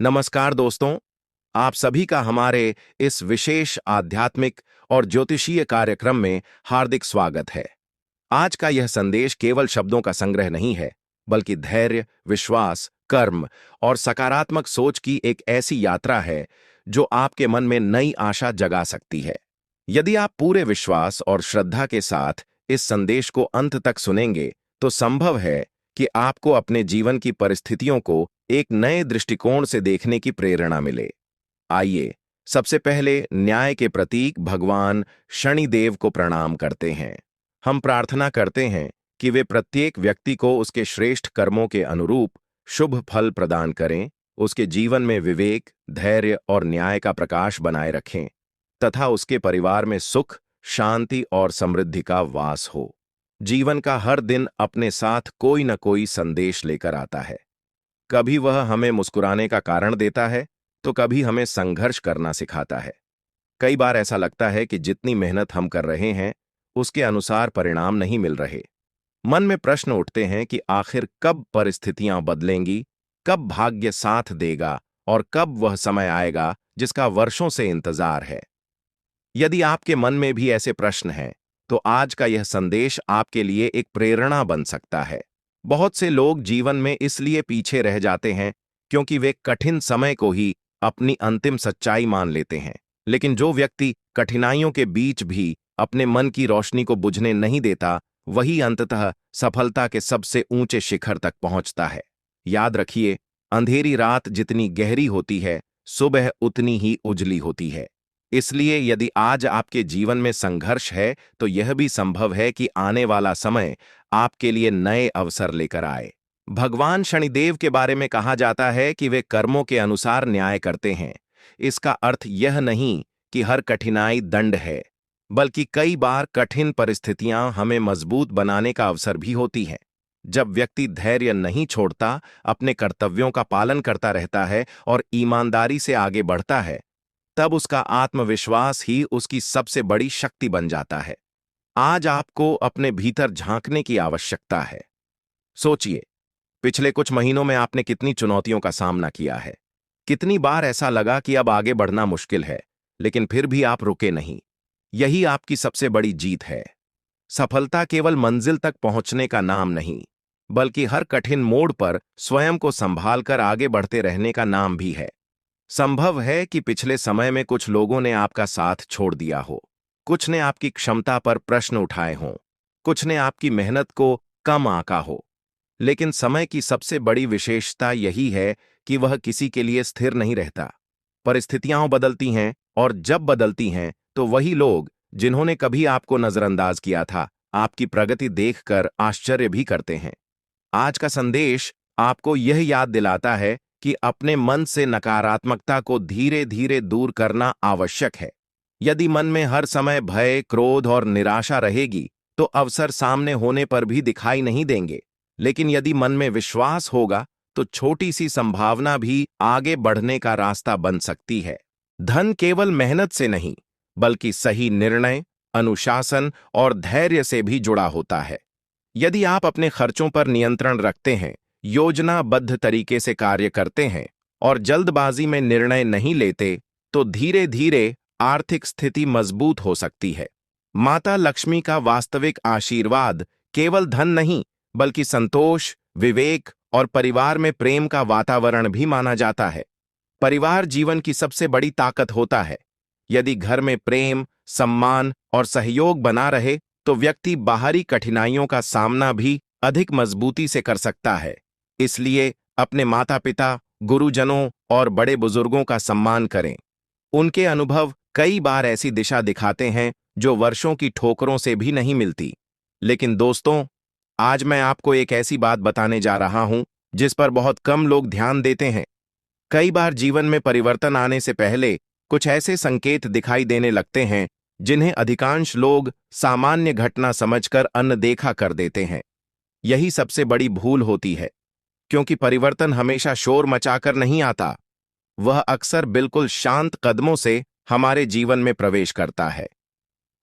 नमस्कार दोस्तों, आप सभी का हमारे इस विशेष आध्यात्मिक और ज्योतिषीय कार्यक्रम में हार्दिक स्वागत है। आज का यह संदेश केवल शब्दों का संग्रह नहीं है, बल्कि धैर्य, विश्वास, कर्म और सकारात्मक सोच की एक ऐसी यात्रा है जो आपके मन में नई आशा जगा सकती है। यदि आप पूरे विश्वास और श्रद्धा के साथ इस संदेश को अंत तक सुनेंगे, तो संभव है कि आपको अपने जीवन की परिस्थितियों को एक नए दृष्टिकोण से देखने की प्रेरणा मिले। आइए, सबसे पहले न्याय के प्रतीक भगवान शनिदेव को प्रणाम करते हैं। हम प्रार्थना करते हैं कि वे प्रत्येक व्यक्ति को उसके श्रेष्ठ कर्मों के अनुरूप शुभ फल प्रदान करें, उसके जीवन में विवेक, धैर्य और न्याय का प्रकाश बनाए रखें, तथा उसके परिवार में सुख, शांति और समृद्धि का वास हो। जीवन का हर दिन अपने साथ कोई न कोई संदेश लेकर आता है। कभी वह हमें मुस्कुराने का कारण देता है, तो कभी हमें संघर्ष करना सिखाता है। कई बार ऐसा लगता है कि जितनी मेहनत हम कर रहे हैं, उसके अनुसार परिणाम नहीं मिल रहे। मन में प्रश्न उठते हैं कि आखिर कब परिस्थितियां बदलेंगी, कब भाग्य साथ देगा और कब वह समय आएगा जिसका वर्षों से इंतजार है। यदि आपके मन में भी ऐसे प्रश्न हैं, तो आज का यह संदेश आपके लिए एक प्रेरणा बन सकता है। बहुत से लोग जीवन में इसलिए पीछे रह जाते हैं क्योंकि वे कठिन समय को ही अपनी अंतिम सच्चाई मान लेते हैं। लेकिन जो व्यक्ति कठिनाइयों के बीच भी अपने मन की रोशनी को बुझने नहीं देता, वही अंततः सफलता के सबसे ऊंचे शिखर तक पहुंचता है। याद रखिए, अंधेरी रात जितनी गहरी होती है, सुबह उतनी ही उजली होती है। इसलिए यदि आज आपके जीवन में संघर्ष है, तो यह भी संभव है कि आने वाला समय आपके लिए नए अवसर लेकर आए। भगवान शनिदेव के बारे में कहा जाता है कि वे कर्मों के अनुसार न्याय करते हैं। इसका अर्थ यह नहीं कि हर कठिनाई दंड है, बल्कि कई बार कठिन परिस्थितियां हमें मजबूत बनाने का अवसर भी होती हैं। जब व्यक्ति धैर्य नहीं छोड़ता, अपने कर्तव्यों का पालन करता रहता है और ईमानदारी से आगे बढ़ता है, तब उसका आत्मविश्वास ही उसकी सबसे बड़ी शक्ति बन जाता है। आज आपको अपने भीतर झांकने की आवश्यकता है। सोचिए, पिछले कुछ महीनों में आपने कितनी चुनौतियों का सामना किया है। कितनी बार ऐसा लगा कि अब आगे बढ़ना मुश्किल है, लेकिन फिर भी आप रुके नहीं। यही आपकी सबसे बड़ी जीत है। सफलता केवल मंजिल तक पहुंचने का नाम नहीं, बल्कि हर कठिन मोड़ पर स्वयं को संभाल कर आगे बढ़ते रहने का नाम भी है। संभव है कि पिछले समय में कुछ लोगों ने आपका साथ छोड़ दिया हो, कुछ ने आपकी क्षमता पर प्रश्न उठाए हों, कुछ ने आपकी मेहनत को कम आंका हो। लेकिन समय की सबसे बड़ी विशेषता यही है कि वह किसी के लिए स्थिर नहीं रहता। परिस्थितियां बदलती हैं, और जब बदलती हैं, तो वही लोग जिन्होंने कभी आपको नजरअंदाज किया था, आपकी प्रगति देखकर आश्चर्य भी करते हैं। आज का संदेश आपको यह याद दिलाता है कि अपने मन से नकारात्मकता को धीरे धीरे दूर करना आवश्यक है। यदि मन में हर समय भय, क्रोध और निराशा रहेगी, तो अवसर सामने होने पर भी दिखाई नहीं देंगे। लेकिन यदि मन में विश्वास होगा, तो छोटी सी संभावना भी आगे बढ़ने का रास्ता बन सकती है। धन केवल मेहनत से नहीं, बल्कि सही निर्णय, अनुशासन और धैर्य से भी जुड़ा होता है। यदि आप अपने खर्चों पर नियंत्रण रखते हैं, योजनाबद्ध तरीके से कार्य करते हैं और जल्दबाजी में निर्णय नहीं लेते, तो धीरे धीरे आर्थिक स्थिति मजबूत हो सकती है। माता लक्ष्मी का वास्तविक आशीर्वाद केवल धन नहीं, बल्कि संतोष, विवेक और परिवार में प्रेम का वातावरण भी माना जाता है। परिवार जीवन की सबसे बड़ी ताकत होता है। यदि घर में प्रेम, सम्मान और सहयोग बना रहे, तो व्यक्ति बाहरी कठिनाइयों का सामना भी अधिक मजबूती से कर सकता है। इसलिए अपने माता-पिता, गुरुजनों और बड़े बुजुर्गों का सम्मान करें। उनके अनुभव कई बार ऐसी दिशा दिखाते हैं जो वर्षों की ठोकरों से भी नहीं मिलती। लेकिन दोस्तों, आज मैं आपको एक ऐसी बात बताने जा रहा हूं जिस पर बहुत कम लोग ध्यान देते हैं। कई बार जीवन में परिवर्तन आने से पहले कुछ ऐसे संकेत दिखाई देने लगते हैं जिन्हें अधिकांश लोग सामान्य घटना समझकर अनदेखा कर देते हैं। यही सबसे बड़ी भूल होती है, क्योंकि परिवर्तन हमेशा शोर मचाकर नहीं आता। वह अक्सर बिल्कुल शांत कदमों से हमारे जीवन में प्रवेश करता है।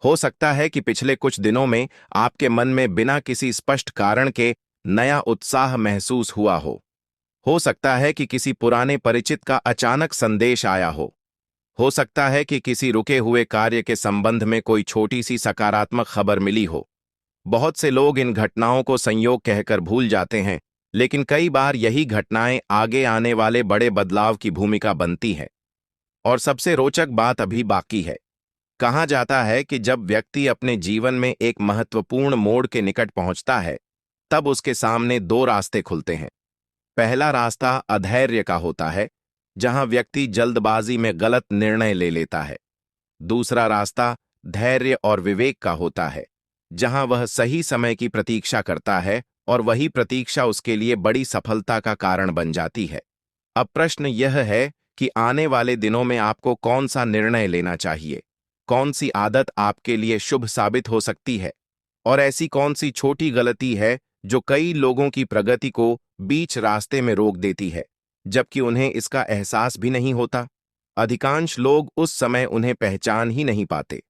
हो सकता है कि पिछले कुछ दिनों में आपके मन में बिना किसी स्पष्ट कारण के नया उत्साह महसूस हुआ हो। हो सकता है कि किसी पुराने परिचित का अचानक संदेश आया हो सकता है कि किसी रुके हुए कार्य के संबंध में कोई छोटी सी सकारात्मक खबर मिली हो। बहुत से लोग इन घटनाओं को संयोग कहकर भूल जाते हैं, लेकिन कई बार यही घटनाएं आगे आने वाले बड़े बदलाव की भूमिका बनती हैं। और सबसे रोचक बात अभी बाकी है। कहा जाता है कि जब व्यक्ति अपने जीवन में एक महत्वपूर्ण मोड़ के निकट पहुंचता है, तब उसके सामने दो रास्ते खुलते हैं। पहला रास्ता अधैर्य का होता है, जहां व्यक्ति जल्दबाजी में गलत निर्णय ले लेता है। दूसरा रास्ता धैर्य और विवेक का होता है, जहां वह सही समय की प्रतीक्षा करता है और वही प्रतीक्षा उसके लिए बड़ी सफलता का कारण बन जाती है। अब प्रश्न यह है कि आने वाले दिनों में आपको कौन सा निर्णय लेना चाहिए, कौन सी आदत आपके लिए शुभ साबित हो सकती है, और ऐसी कौन सी छोटी गलती है जो कई लोगों की प्रगति को बीच रास्ते में रोक देती है, जबकि उन्हें इसका एहसास भी नहीं होता। अधिकांश लोग उस समय उन्हें पहचान ही नहीं पाते।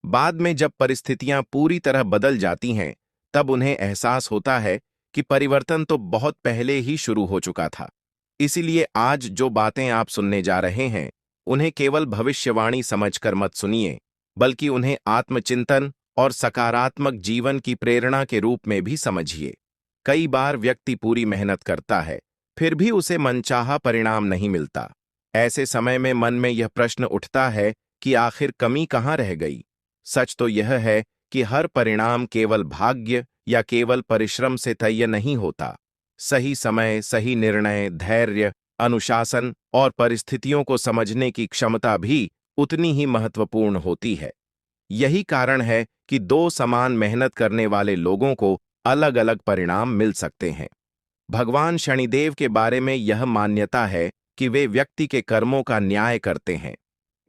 बाद में जब परिस्थितियां पूरी तरह बदल जाती हैं, तब उन्हें एहसास होता है कि परिवर्तन तो बहुत पहले ही शुरू हो चुका था। इसीलिए आज जो बातें आप सुनने जा रहे हैं, उन्हें केवल भविष्यवाणी समझकर मत सुनिए, बल्कि उन्हें आत्मचिंतन और सकारात्मक जीवन की प्रेरणा के रूप में भी समझिए। कई बार व्यक्ति पूरी मेहनत करता है, फिर भी उसे मनचाहा परिणाम नहीं मिलता। ऐसे समय में मन में यह प्रश्न उठता है कि आखिर कमी कहाँ रह गई। सच तो यह है कि हर परिणाम केवल भाग्य या केवल परिश्रम से तय नहीं होता। सही समय, सही निर्णय, धैर्य, अनुशासन और परिस्थितियों को समझने की क्षमता भी उतनी ही महत्वपूर्ण होती है। यही कारण है कि दो समान मेहनत करने वाले लोगों को अलग अलग परिणाम मिल सकते हैं। भगवान शनिदेव के बारे में यह मान्यता है कि वे व्यक्ति के कर्मों का न्याय करते हैं।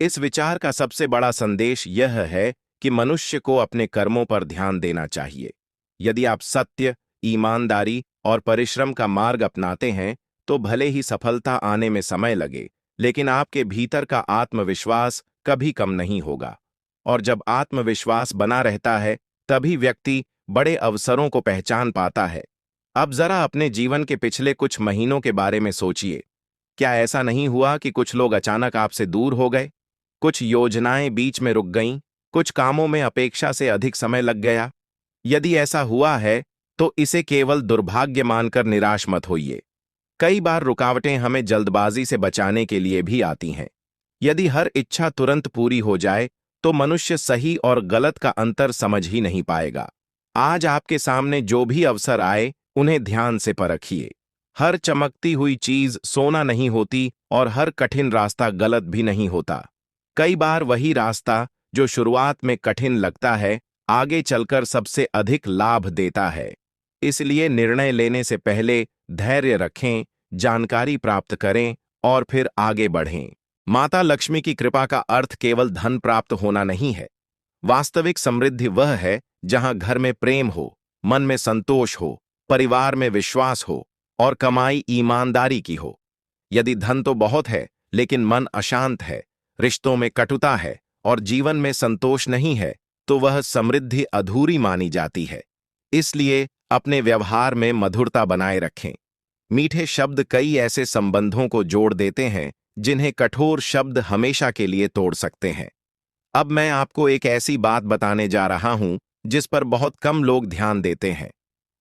इस विचार का सबसे बड़ा संदेश यह है कि मनुष्य को अपने कर्मों पर ध्यान देना चाहिए। यदि आप सत्य, ईमानदारी और परिश्रम का मार्ग अपनाते हैं, तो भले ही सफलता आने में समय लगे, लेकिन आपके भीतर का आत्मविश्वास कभी कम नहीं होगा। और जब आत्मविश्वास बना रहता है, तभी व्यक्ति बड़े अवसरों को पहचान पाता है। अब जरा अपने जीवन के पिछले कुछ महीनों के बारे में सोचिए। क्या ऐसा नहीं हुआ कि कुछ लोग अचानक आपसे दूर हो गए? कुछ योजनाएं बीच में रुक गईं, कुछ कामों में अपेक्षा से अधिक समय लग गया? यदि ऐसा हुआ है, तो इसे केवल दुर्भाग्य मानकर निराश मत होइए। कई बार रुकावटें हमें जल्दबाजी से बचाने के लिए भी आती हैं। यदि हर इच्छा तुरंत पूरी हो जाए, तो मनुष्य सही और गलत का अंतर समझ ही नहीं पाएगा। आज आपके सामने जो भी अवसर आए, उन्हें ध्यान से परखिए। हर चमकती हुई चीज सोना नहीं होती और हर कठिन रास्ता गलत भी नहीं होता। कई बार वही रास्ता जो शुरुआत में कठिन लगता है, आगे चलकर सबसे अधिक लाभ देता है। इसलिए निर्णय लेने से पहले धैर्य रखें, जानकारी प्राप्त करें और फिर आगे बढ़ें। माता लक्ष्मी की कृपा का अर्थ केवल धन प्राप्त होना नहीं है। वास्तविक समृद्धि वह है जहां घर में प्रेम हो, मन में संतोष हो, परिवार में विश्वास हो और कमाई ईमानदारी की हो। यदि धन तो बहुत है, लेकिन मन अशांत है, रिश्तों में कटुता है और जीवन में संतोष नहीं है, तो वह समृद्धि अधूरी मानी जाती है। इसलिए अपने व्यवहार में मधुरता बनाए रखें। मीठे शब्द कई ऐसे संबंधों को जोड़ देते हैं जिन्हें कठोर शब्द हमेशा के लिए तोड़ सकते हैं। अब मैं आपको एक ऐसी बात बताने जा रहा हूं जिस पर बहुत कम लोग ध्यान देते हैं।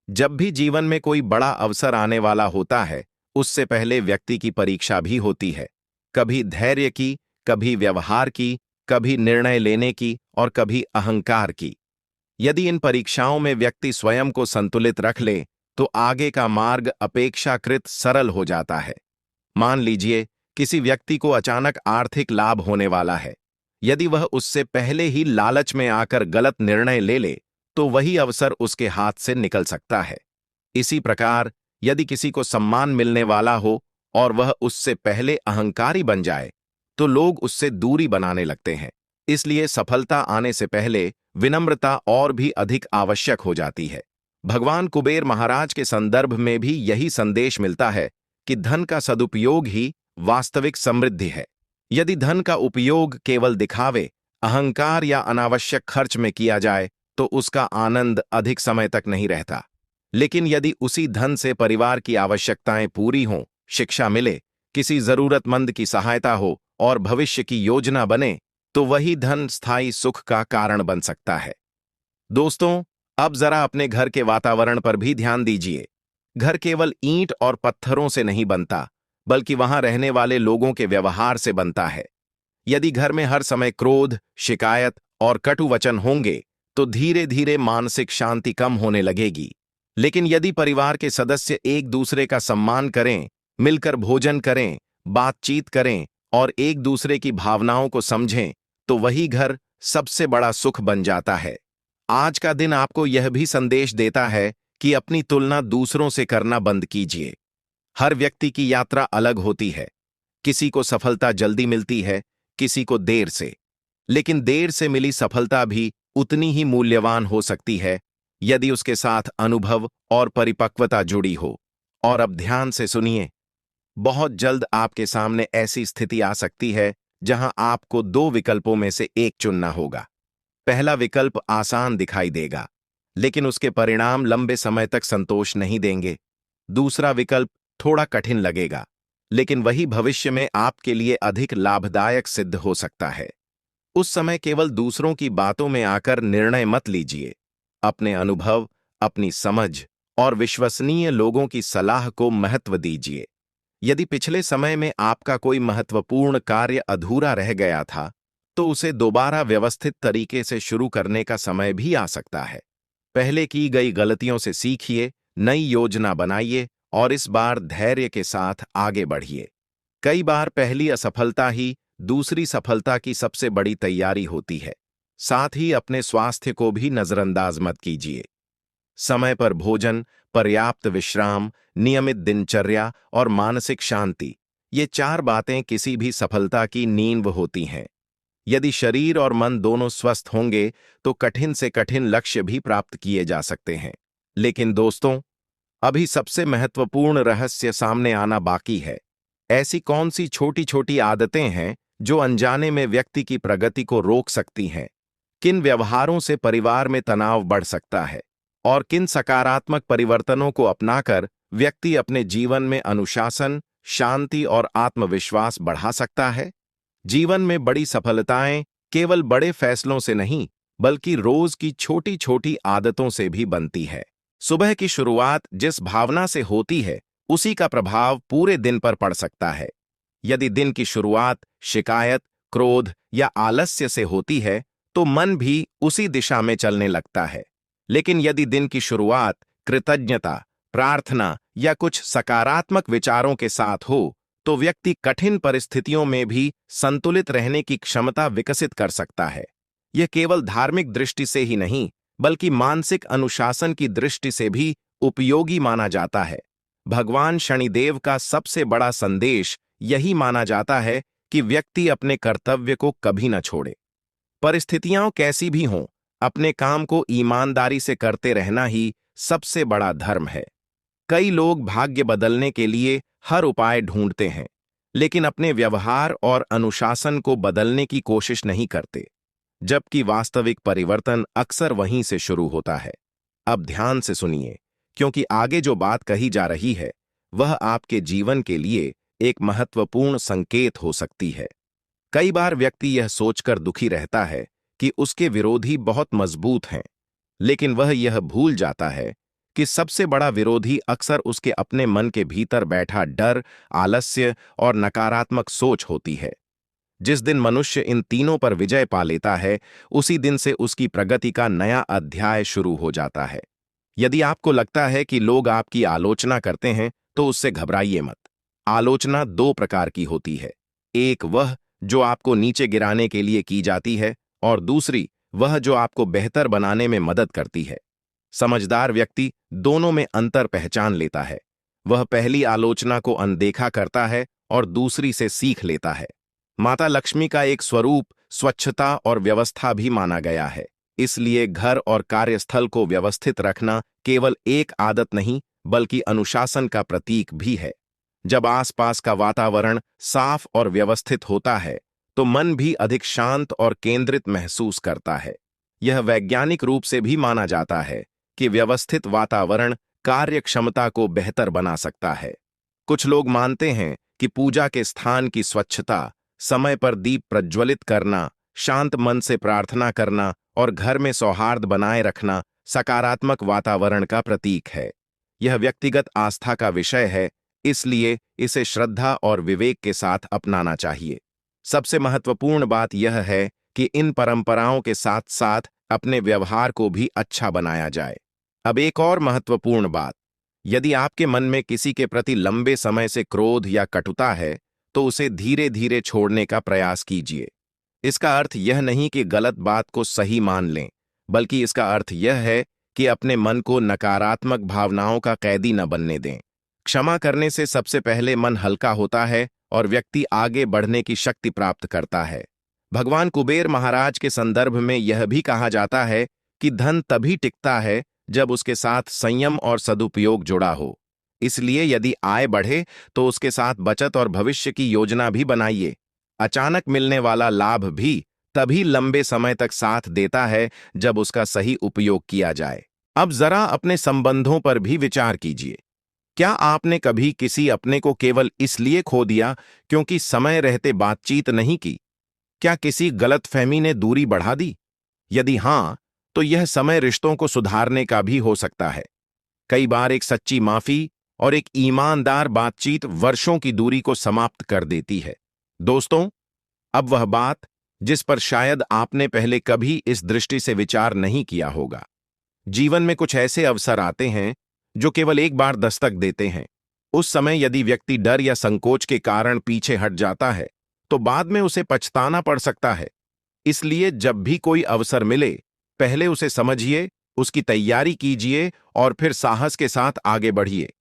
जब भी जीवन में कोई बड़ा अवसर आने वाला होता है, उससे पहले व्यक्ति की परीक्षा भी होती है। कभी धैर्य की, कभी व्यवहार की, कभी निर्णय लेने की और कभी अहंकार की। यदि इन परीक्षाओं में व्यक्ति स्वयं को संतुलित रख ले, तो आगे का मार्ग अपेक्षाकृत सरल हो जाता है। मान लीजिए किसी व्यक्ति को अचानक आर्थिक लाभ होने वाला है। यदि वह उससे पहले ही लालच में आकर गलत निर्णय ले ले, तो वही अवसर उसके हाथ से निकल सकता है। इसी प्रकार यदि किसी को सम्मान मिलने वाला हो और वह उससे पहले अहंकारी बन जाए, तो लोग उससे दूरी बनाने लगते हैं। इसलिए सफलता आने से पहले विनम्रता और भी अधिक आवश्यक हो जाती है। भगवान कुबेर महाराज के संदर्भ में भी यही संदेश मिलता है कि धन का सदुपयोग ही वास्तविक समृद्धि है। यदि धन का उपयोग केवल दिखावे, अहंकार या अनावश्यक खर्च में किया जाए, तो उसका आनंद अधिक समय तक नहीं रहता। लेकिन यदि उसी धन से परिवार की आवश्यकताएं पूरी हों, शिक्षा मिले, किसी जरूरतमंद की सहायता हो और भविष्य की योजना बने, तो वही धन स्थायी सुख का कारण बन सकता है। दोस्तों, अब जरा अपने घर के वातावरण पर भी ध्यान दीजिए। घर केवल ईंट और पत्थरों से नहीं बनता, बल्कि वहां रहने वाले लोगों के व्यवहार से बनता है। यदि घर में हर समय क्रोध, शिकायत और कटु वचन होंगे, तो धीरे धीरे मानसिक शांति कम होने लगेगी। लेकिन यदि परिवार के सदस्य एक दूसरे का सम्मान करें, मिलकर भोजन करें, बातचीत करें और एक दूसरे की भावनाओं को समझें, तो वही घर सबसे बड़ा सुख बन जाता है। आज का दिन आपको यह भी संदेश देता है कि अपनी तुलना दूसरों से करना बंद कीजिए। हर व्यक्ति की यात्रा अलग होती है। किसी को सफलता जल्दी मिलती है, किसी को देर से। लेकिन देर से मिली सफलता भी उतनी ही मूल्यवान हो सकती है, यदि उसके साथ अनुभव और परिपक्वता जुड़ी हो। और अब ध्यान से सुनिए, बहुत जल्द आपके सामने ऐसी स्थिति आ सकती है जहां आपको दो विकल्पों में से एक चुनना होगा। पहला विकल्प आसान दिखाई देगा, लेकिन उसके परिणाम लंबे समय तक संतोष नहीं देंगे। दूसरा विकल्प थोड़ा कठिन लगेगा, लेकिन वही भविष्य में आपके लिए अधिक लाभदायक सिद्ध हो सकता है। उस समय केवल दूसरों की बातों में आकर निर्णय मत लीजिए। अपने अनुभव, अपनी समझ और विश्वसनीय लोगों की सलाह को महत्व दीजिए। यदि पिछले समय में आपका कोई महत्वपूर्ण कार्य अधूरा रह गया था, तो उसे दोबारा व्यवस्थित तरीके से शुरू करने का समय भी आ सकता है। पहले की गई गलतियों से सीखिए, नई योजना बनाइए और इस बार धैर्य के साथ आगे बढ़िए। कई बार पहली असफलता ही दूसरी सफलता की सबसे बड़ी तैयारी होती है। साथ ही अपने स्वास्थ्य को भी नजरअंदाज मत कीजिए। समय पर भोजन, पर्याप्त विश्राम, नियमित दिनचर्या और मानसिक शांति, ये चार बातें किसी भी सफलता की नींव होती हैं। यदि शरीर और मन दोनों स्वस्थ होंगे, तो कठिन से कठिन लक्ष्य भी प्राप्त किए जा सकते हैं। लेकिन दोस्तों, अभी सबसे महत्वपूर्ण रहस्य सामने आना बाकी है। ऐसी कौन सी छोटी छोटी आदतें हैं जो अनजाने में व्यक्ति की प्रगति को रोक सकती हैं? किन व्यवहारों से परिवार में तनाव बढ़ सकता है? और किन सकारात्मक परिवर्तनों को अपनाकर व्यक्ति अपने जीवन में अनुशासन, शांति और आत्मविश्वास बढ़ा सकता है? जीवन में बड़ी सफलताएं केवल बड़े फैसलों से नहीं, बल्कि रोज की छोटी छोटी आदतों से भी बनती है। सुबह की शुरुआत जिस भावना से होती है, उसी का प्रभाव पूरे दिन पर पड़ सकता है। यदि दिन की शुरुआत शिकायत, क्रोध या आलस्य से होती है, तो मन भी उसी दिशा में चलने लगता है। लेकिन यदि दिन की शुरुआत कृतज्ञता, प्रार्थना या कुछ सकारात्मक विचारों के साथ हो, तो व्यक्ति कठिन परिस्थितियों में भी संतुलित रहने की क्षमता विकसित कर सकता है। यह केवल धार्मिक दृष्टि से ही नहीं, बल्कि मानसिक अनुशासन की दृष्टि से भी उपयोगी माना जाता है। भगवान शनिदेव का सबसे बड़ा संदेश यही माना जाता है कि व्यक्ति अपने कर्तव्य को कभी न छोड़े। परिस्थितियां कैसी भी हों, अपने काम को ईमानदारी से करते रहना ही सबसे बड़ा धर्म है। कई लोग भाग्य बदलने के लिए हर उपाय ढूंढते हैं, लेकिन अपने व्यवहार और अनुशासन को बदलने की कोशिश नहीं करते, जबकि वास्तविक परिवर्तन अक्सर वहीं से शुरू होता है। अब ध्यान से सुनिए, क्योंकि आगे जो बात कही जा रही है, वह आपके जीवन के लिए एक महत्वपूर्ण संकेत हो सकती है। कई बार व्यक्ति यह सोचकर दुखी रहता है कि उसके विरोधी बहुत मजबूत हैं, लेकिन वह यह भूल जाता है कि सबसे बड़ा विरोधी अक्सर उसके अपने मन के भीतर बैठा डर, आलस्य और नकारात्मक सोच होती है। जिस दिन मनुष्य इन तीनों पर विजय पा लेता है, उसी दिन से उसकी प्रगति का नया अध्याय शुरू हो जाता है। यदि आपको लगता है कि लोग आपकी आलोचना करते हैं, तो उससे घबराइए मत। आलोचना दो प्रकार की होती है। एक वह जो आपको नीचे गिराने के लिए की जाती है, और दूसरी वह जो आपको बेहतर बनाने में मदद करती है। समझदार व्यक्ति दोनों में अंतर पहचान लेता है। वह पहली आलोचना को अनदेखा करता है और दूसरी से सीख लेता है। माता लक्ष्मी का एक स्वरूप स्वच्छता और व्यवस्था भी माना गया है। इसलिए घर और कार्यस्थल को व्यवस्थित रखना केवल एक आदत नहीं, बल्कि अनुशासन का प्रतीक भी है। जब आसपास का वातावरण साफ और व्यवस्थित होता है, तो मन भी अधिक शांत और केंद्रित महसूस करता है। यह वैज्ञानिक रूप से भी माना जाता है कि व्यवस्थित वातावरण कार्य क्षमता को बेहतर बना सकता है। कुछ लोग मानते हैं कि पूजा के स्थान की स्वच्छता, समय पर दीप प्रज्वलित करना, शांत मन से प्रार्थना करना और घर में सौहार्द बनाए रखना सकारात्मक वातावरण का प्रतीक है। यह व्यक्तिगत आस्था का विषय है, इसलिए इसे श्रद्धा और विवेक के साथ अपनाना चाहिए। सबसे महत्वपूर्ण बात यह है कि इन परंपराओं के साथ साथ अपने व्यवहार को भी अच्छा बनाया जाए। अब एक और महत्वपूर्ण बात, यदि आपके मन में किसी के प्रति लंबे समय से क्रोध या कटुता है, तो उसे धीरे धीरे छोड़ने का प्रयास कीजिए। इसका अर्थ यह नहीं कि गलत बात को सही मान लें, बल्कि इसका अर्थ यह है कि अपने मन को नकारात्मक भावनाओं का कैदी न बनने दें। क्षमा करने से सबसे पहले मन हल्का होता है और व्यक्ति आगे बढ़ने की शक्ति प्राप्त करता है। भगवान कुबेर महाराज के संदर्भ में यह भी कहा जाता है कि धन तभी टिकता है जब उसके साथ संयम और सदुपयोग जुड़ा हो। इसलिए यदि आय बढ़े तो उसके साथ बचत और भविष्य की योजना भी बनाइए। अचानक मिलने वाला लाभ भी तभी लंबे समय तक साथ देता है जब उसका सही उपयोग किया जाए। अब जरा अपने संबंधों पर भी विचार कीजिए। क्या आपने कभी किसी अपने को केवल इसलिए खो दिया क्योंकि समय रहते बातचीत नहीं की? क्या किसी गलतफहमी ने दूरी बढ़ा दी? यदि हां, तो यह समय रिश्तों को सुधारने का भी हो सकता है। कई बार एक सच्ची माफी और एक ईमानदार बातचीत वर्षों की दूरी को समाप्त कर देती है। दोस्तों, अब वह बात जिस पर शायद आपने पहले कभी इस दृष्टि से विचार नहीं किया होगा। जीवन में कुछ ऐसे अवसर आते हैं जो केवल एक बार दस्तक देते हैं। उस समय यदि व्यक्ति डर या संकोच के कारण पीछे हट जाता है, तो बाद में उसे पछताना पड़ सकता है। इसलिए जब भी कोई अवसर मिले, पहले उसे समझिए, उसकी तैयारी कीजिए और फिर साहस के साथ आगे बढ़िए।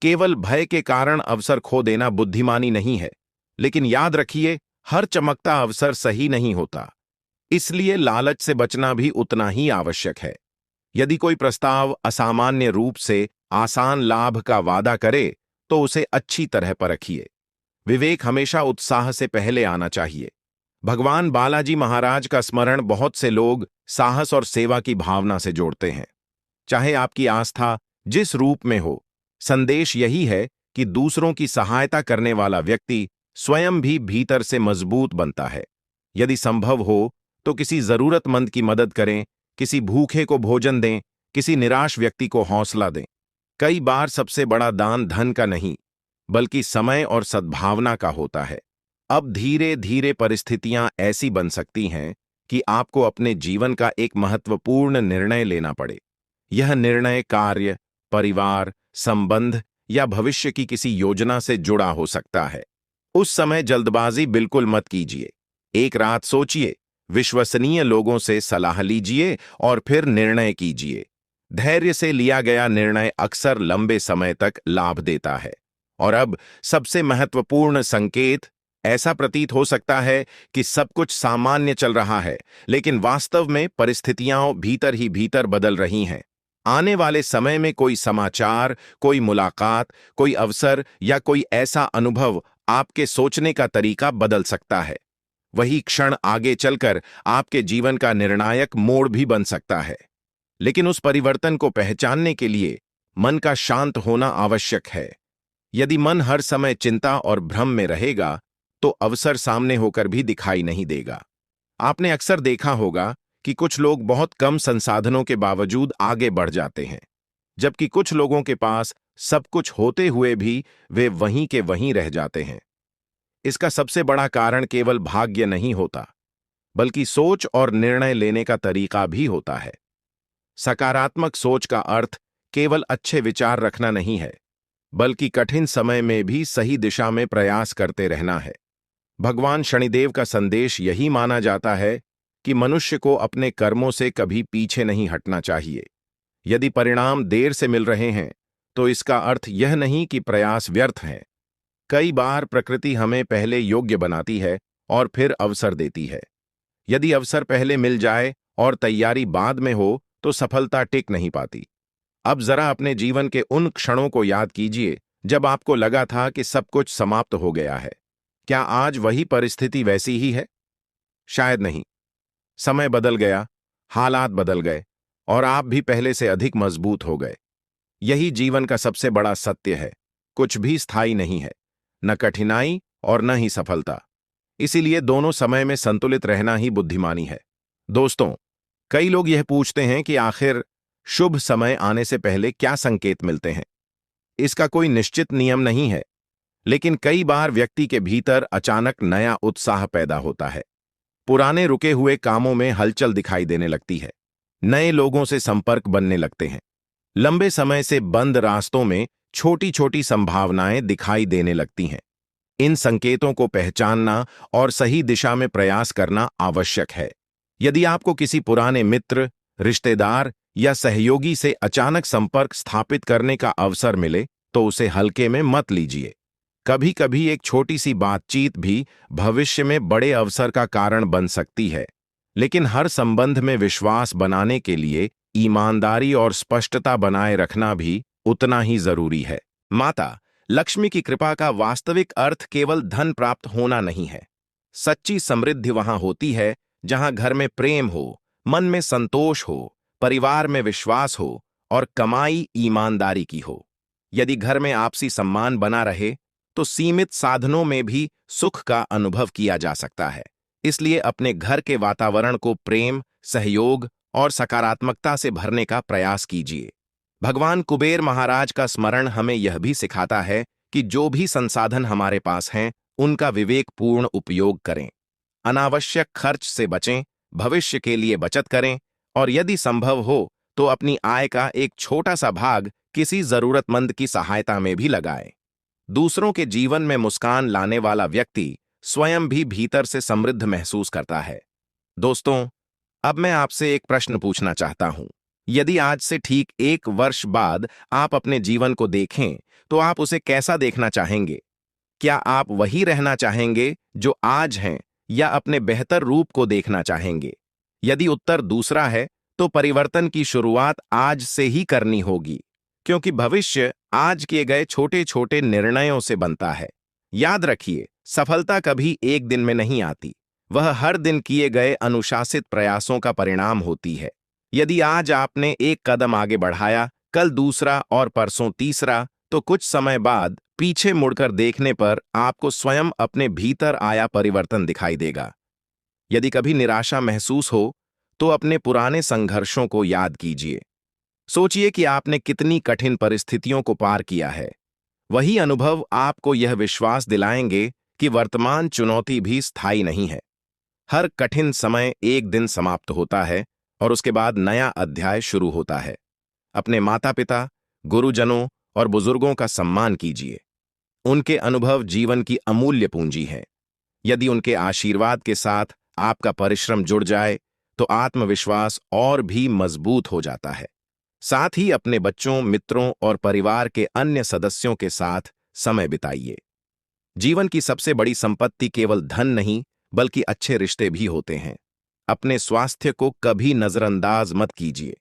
केवल भय के कारण अवसर खो देना बुद्धिमानी नहीं है, लेकिन याद रखिए, हर चमकता अवसर सही नहीं होता। इसलिए लालच से बचना भी उतना ही आवश्यक है। यदि कोई प्रस्ताव असामान्य रूप से आसान लाभ का वादा करे, तो उसे अच्छी तरह परखिए। विवेक हमेशा उत्साह से पहले आना चाहिए। भगवान बालाजी महाराज का स्मरण बहुत से लोग साहस और सेवा की भावना से जोड़ते हैं। चाहे आपकी आस्था जिस रूप में हो, संदेश यही है कि दूसरों की सहायता करने वाला व्यक्ति स्वयं भी भीतर से मजबूत बनता है। यदि संभव हो तो किसी जरूरतमंद की मदद करें, किसी भूखे को भोजन दें, किसी निराश व्यक्ति को हौसला दें। कई बार सबसे बड़ा दान धन का नहीं, बल्कि समय और सद्भावना का होता है। अब धीरे धीरे परिस्थितियां ऐसी बन सकती हैं कि आपको अपने जीवन का एक महत्वपूर्ण निर्णय लेना पड़े। यह निर्णय कार्य, परिवार, संबंध या भविष्य की किसी योजना से जुड़ा हो सकता है। उस समय जल्दबाजी बिल्कुल मत कीजिए। एक रात सोचिए, विश्वसनीय लोगों से सलाह लीजिए और फिर निर्णय कीजिए। धैर्य से लिया गया निर्णय अक्सर लंबे समय तक लाभ देता है। और अब सबसे महत्वपूर्ण संकेत, ऐसा प्रतीत हो सकता है कि सब कुछ सामान्य चल रहा है, लेकिन वास्तव में परिस्थितियां भीतर ही भीतर बदल रही हैं। आने वाले समय में कोई समाचार, कोई मुलाकात, कोई अवसर या कोई ऐसा अनुभव आपके सोचने का तरीका बदल सकता है। वही क्षण आगे चलकर आपके जीवन का निर्णायक मोड़ भी बन सकता है। लेकिन उस परिवर्तन को पहचानने के लिए मन का शांत होना आवश्यक है। यदि मन हर समय चिंता और भ्रम में रहेगा, तो अवसर सामने होकर भी दिखाई नहीं देगा। आपने अक्सर देखा होगा कि कुछ लोग बहुत कम संसाधनों के बावजूद आगे बढ़ जाते हैं, जबकि कुछ लोगों के पास सब कुछ होते हुए भी वे वहीं के वहीं रह जाते हैं। इसका सबसे बड़ा कारण केवल भाग्य नहीं होता, बल्कि सोच और निर्णय लेने का तरीका भी होता है। सकारात्मक सोच का अर्थ केवल अच्छे विचार रखना नहीं है, बल्कि कठिन समय में भी सही दिशा में प्रयास करते रहना है। भगवान शनिदेव का संदेश यही माना जाता है कि मनुष्य को अपने कर्मों से कभी पीछे नहीं हटना चाहिए। यदि परिणाम देर से मिल रहे हैं, तो इसका अर्थ यह नहीं कि प्रयास व्यर्थ हैं। कई बार प्रकृति हमें पहले योग्य बनाती है और फिर अवसर देती है। यदि अवसर पहले मिल जाए और तैयारी बाद में हो, तो सफलता टिक नहीं पाती। अब जरा अपने जीवन के उन क्षणों को याद कीजिए जब आपको लगा था कि सब कुछ समाप्त हो गया है। क्या आज वही परिस्थिति वैसी ही है? शायद नहीं। समय बदल गया, हालात बदल गए और आप भी पहले से अधिक मजबूत हो गए। यही जीवन का सबसे बड़ा सत्य है। कुछ भी स्थायी नहीं है, न कठिनाई और न ही सफलता। इसीलिए दोनों समय में संतुलित रहना ही बुद्धिमानी है। दोस्तों, कई लोग यह पूछते हैं कि आखिर शुभ समय आने से पहले क्या संकेत मिलते हैं। इसका कोई निश्चित नियम नहीं है, लेकिन कई बार व्यक्ति के भीतर अचानक नया उत्साह पैदा होता है। पुराने रुके हुए कामों में हलचल दिखाई देने लगती है, नए लोगों से संपर्क बनने लगते हैं, लंबे समय से बंद रास्तों में छोटी छोटी संभावनाएं दिखाई देने लगती हैं। इन संकेतों को पहचानना और सही दिशा में प्रयास करना आवश्यक है। यदि आपको किसी पुराने मित्र, रिश्तेदार या सहयोगी से अचानक संपर्क स्थापित करने का अवसर मिले, तो उसे हल्के में मत लीजिए। कभी कभी एक छोटी सी बातचीत भी भविष्य में बड़े अवसर का कारण बन सकती है। लेकिन हर संबंध में विश्वास बनाने के लिए ईमानदारी और स्पष्टता बनाए रखना भी उतना ही जरूरी है। माता लक्ष्मी की कृपा का वास्तविक अर्थ केवल धन प्राप्त होना नहीं है। सच्ची समृद्धि वहां होती है जहां घर में प्रेम हो, मन में संतोष हो, परिवार में विश्वास हो और कमाई ईमानदारी की हो। यदि घर में आपसी सम्मान बना रहे, तो सीमित साधनों में भी सुख का अनुभव किया जा सकता है। इसलिए अपने घर के वातावरण को प्रेम, सहयोग और सकारात्मकता से भरने का प्रयास कीजिए। भगवान कुबेर महाराज का स्मरण हमें यह भी सिखाता है कि जो भी संसाधन हमारे पास हैं, उनका विवेकपूर्ण उपयोग करें। अनावश्यक खर्च से बचें, भविष्य के लिए बचत करें और यदि संभव हो तो अपनी आय का एक छोटा सा भाग किसी जरूरतमंद की सहायता में भी लगाएं। दूसरों के जीवन में मुस्कान लाने वाला व्यक्ति स्वयं भी भीतर से समृद्ध महसूस करता है। दोस्तों, अब मैं आपसे एक प्रश्न पूछना चाहता हूं। यदि आज से ठीक 1 वर्ष बाद आप अपने जीवन को देखें, तो आप उसे कैसा देखना चाहेंगे? क्या आप वही रहना चाहेंगे जो आज हैं, या अपने बेहतर रूप को देखना चाहेंगे? यदि उत्तर दूसरा है, तो परिवर्तन की शुरुआत आज से ही करनी होगी, क्योंकि भविष्य आज किए गए छोटे छोटे निर्णयों से बनता है। याद रखिए, सफलता कभी एक दिन में नहीं आती, वह हर दिन किए गए अनुशासित प्रयासों का परिणाम होती है। यदि आज आपने एक कदम आगे बढ़ाया, कल दूसरा और परसों तीसरा, तो कुछ समय बाद पीछे मुड़कर देखने पर आपको स्वयं अपने भीतर आया परिवर्तन दिखाई देगा। यदि कभी निराशा महसूस हो, तो अपने पुराने संघर्षों को याद कीजिए। सोचिए कि आपने कितनी कठिन परिस्थितियों को पार किया है। वही अनुभव आपको यह विश्वास दिलाएंगे कि वर्तमान चुनौती भी स्थायी नहीं है। हर कठिन समय एक दिन समाप्त होता है और उसके बाद नया अध्याय शुरू होता है। अपने माता-पिता, गुरुजनों और बुजुर्गों का सम्मान कीजिए। उनके अनुभव जीवन की अमूल्य पूंजी है। यदि उनके आशीर्वाद के साथ आपका परिश्रम जुड़ जाए, तो आत्मविश्वास और भी मजबूत हो जाता है। साथ ही अपने बच्चों, मित्रों और परिवार के अन्य सदस्यों के साथ समय बिताइए। जीवन की सबसे बड़ी संपत्ति केवल धन नहीं, बल्कि अच्छे रिश्ते भी होते हैं। अपने स्वास्थ्य को कभी नजरअंदाज मत कीजिए।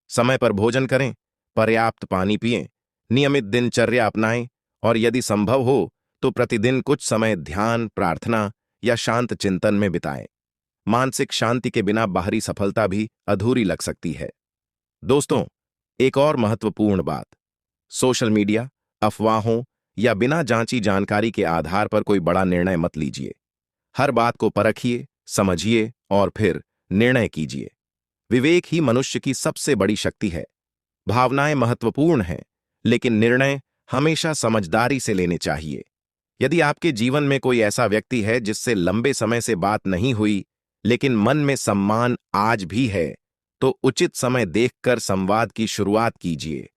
समय पर भोजन करें, पर्याप्त पानी पिएं, नियमित दिनचर्या अपनाएं और यदि संभव हो तो प्रतिदिन कुछ समय ध्यान, प्रार्थना या शांत चिंतन में बिताएं। मानसिक शांति के बिना बाहरी सफलता भी अधूरी लग सकती है। दोस्तों, एक और महत्वपूर्ण बात, सोशल मीडिया, अफवाहों या बिना जांची जानकारी के आधार पर कोई बड़ा निर्णय मत लीजिए। हर बात को परखिए, समझिए और फिर निर्णय कीजिए। विवेक ही मनुष्य की सबसे बड़ी शक्ति है। भावनाएं महत्वपूर्ण हैं, लेकिन निर्णय हमेशा समझदारी से लेने चाहिए। यदि आपके जीवन में कोई ऐसा व्यक्ति है जिससे लंबे समय से बात नहीं हुई, लेकिन मन में सम्मान आज भी है, तो उचित समय देखकर संवाद की शुरुआत कीजिए।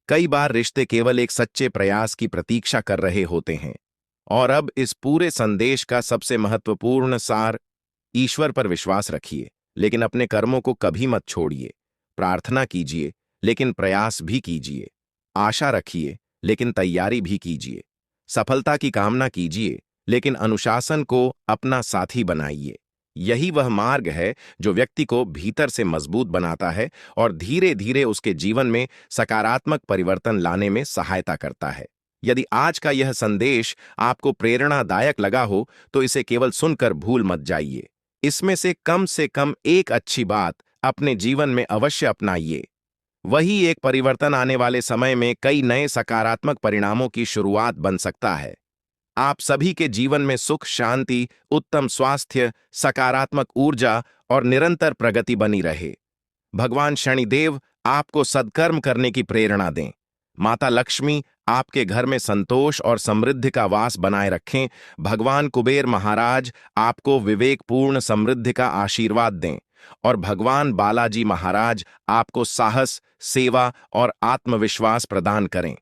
कई बार रिश्ते केवल एक सच्चे प्रयास की प्रतीक्षा कर रहे होते हैं। और अब इस पूरे संदेश का सबसे महत्वपूर्ण सार, ईश्वर पर विश्वास रखिए, लेकिन अपने कर्मों को कभी मत छोड़िए। प्रार्थना कीजिए, लेकिन प्रयास भी कीजिए। आशा रखिए, लेकिन तैयारी भी कीजिए। सफलता की कामना कीजिए, लेकिन अनुशासन को अपना साथी बनाइए। यही वह मार्ग है जो व्यक्ति को भीतर से मजबूत बनाता है और धीरे धीरे उसके जीवन में सकारात्मक परिवर्तन लाने में सहायता करता है। यदि आज का यह संदेश आपको प्रेरणादायक लगा हो, तो इसे केवल सुनकर भूल मत जाइए। इसमें से कम एक अच्छी बात अपने जीवन में अवश्य अपनाइए। वही एक परिवर्तन आने वाले समय में कई नए सकारात्मक परिणामों की शुरुआत बन सकता है। आप सभी के जीवन में सुख, शांति, उत्तम स्वास्थ्य, सकारात्मक ऊर्जा और निरंतर प्रगति बनी रहे। भगवान शनिदेव आपको सद्कर्म करने की प्रेरणा दें। माता लक्ष्मी आपके घर में संतोष और समृद्धि का वास बनाए रखें। भगवान कुबेर महाराज आपको विवेकपूर्ण समृद्धि का आशीर्वाद दें। और भगवान बालाजी महाराज आपको साहस, सेवा और आत्मविश्वास प्रदान करें।